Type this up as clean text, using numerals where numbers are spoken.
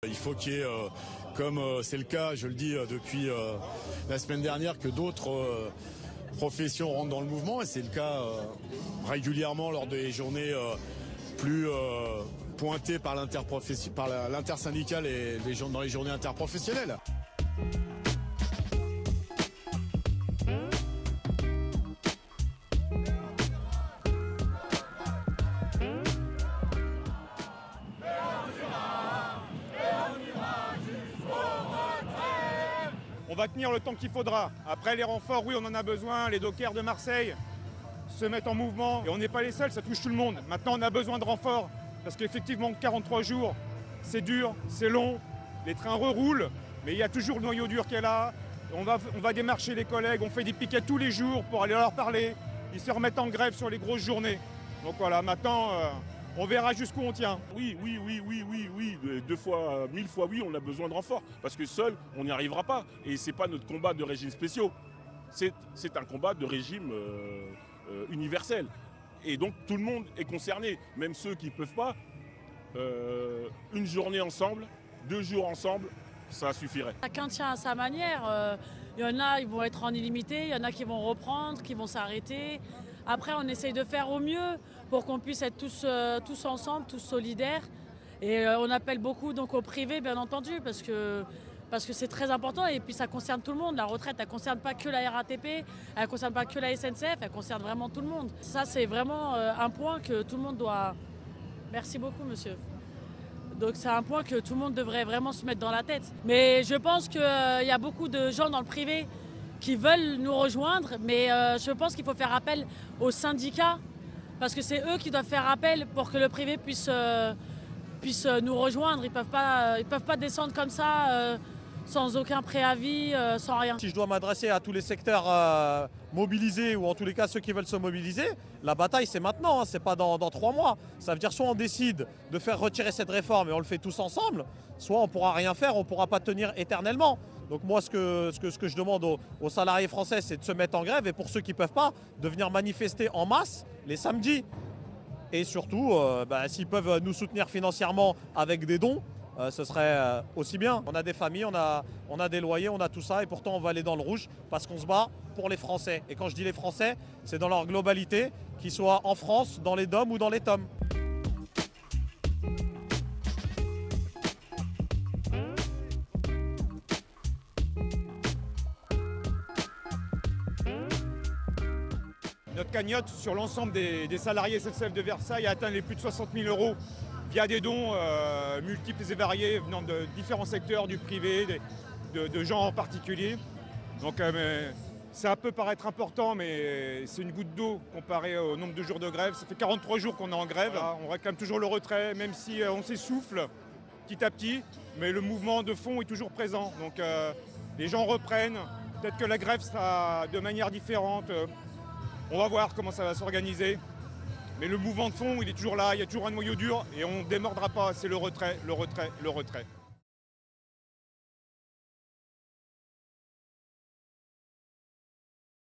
Il faut qu'il y ait, comme c'est le cas, je le dis depuis la semaine dernière, que d'autres professions rentrent dans le mouvement, et c'est le cas régulièrement lors des journées plus pointées par l'intersyndicale et dans les journées interprofessionnelles. On va tenir le temps qu'il faudra. Après les renforts, oui, on en a besoin. Les dockers de Marseille se mettent en mouvement. Et on n'est pas les seuls, ça touche tout le monde. Maintenant, on a besoin de renforts. Parce qu'effectivement, 43 jours, c'est dur, c'est long. Les trains reroulent, mais il y a toujours le noyau dur qui est là. On va démarcher les collègues, on fait des piquets tous les jours pour aller leur parler. Ils se remettent en grève sur les grosses journées. Donc voilà, maintenant, on verra jusqu'où on tient. Oui. 2 fois, 1000 fois oui, on a besoin de renforts. Parce que seul, on n'y arrivera pas. Et ce n'est pas notre combat de régimes spéciaux. C'est un combat de régime universel. Et donc tout le monde est concerné. Même ceux qui ne peuvent pas. Une journée ensemble, 2 jours ensemble, ça suffirait. Chacun tient à sa manière. Il y en a, ils vont être en illimité. Il y en a qui vont reprendre, qui vont s'arrêter. Après, on essaye de faire au mieux pour qu'on puisse être tous ensemble, tous solidaires. Et on appelle beaucoup donc au privé, bien entendu, parce que c'est très important. Et puis ça concerne tout le monde. La retraite, elle ne concerne pas que la RATP, elle ne concerne pas que la SNCF, elle concerne vraiment tout le monde. Ça, c'est vraiment un point que tout le monde doit... Merci beaucoup, monsieur. Donc c'est un point que tout le monde devrait vraiment se mettre dans la tête. Mais je pense qu'il y a beaucoup de gens dans le privé qui veulent nous rejoindre, mais je pense qu'il faut faire appel aux syndicats, parce que c'est eux qui doivent faire appel pour que le privé puisse nous rejoindre. Ils peuvent pas descendre comme ça, sans aucun préavis, sans rien. Si je dois m'adresser à tous les secteurs mobilisés, ou en tous les cas ceux qui veulent se mobiliser, la bataille c'est maintenant, hein, c'est pas dans 3 mois. Ça veut dire soit on décide de faire retirer cette réforme et on le fait tous ensemble, soit on pourra rien faire, on pourra pas tenir éternellement. Donc moi ce que je demande aux salariés français, c'est de se mettre en grève, et pour ceux qui ne peuvent pas, de venir manifester en masse les samedis. Et surtout, s'ils peuvent nous soutenir financièrement avec des dons, ce serait aussi bien. On a des familles, on a des loyers, on a tout ça, et pourtant on va aller dans le rouge parce qu'on se bat pour les Français. Et quand je dis les Français, c'est dans leur globalité, qu'ils soient en France, dans les DOM ou dans les TOM. Notre cagnotte sur l'ensemble des salariés SNCF de Versailles a atteint les plus de 60 000 € via des dons multiples et variés venant de différents secteurs, du privé, de gens en particulier. Donc ça peut paraître important, mais c'est une goutte d'eau comparé au nombre de jours de grève. Ça fait 43 jours qu'on est en grève. Voilà, on réclame toujours le retrait, même si on s'essouffle petit à petit, mais le mouvement de fond est toujours présent. Donc les gens reprennent. Peut-être que la grève sera de manière différente. On va voir comment ça va s'organiser. Mais le mouvement de fond, il est toujours là, il y a toujours un noyau dur et on ne démordra pas, c'est le retrait, le retrait, le retrait.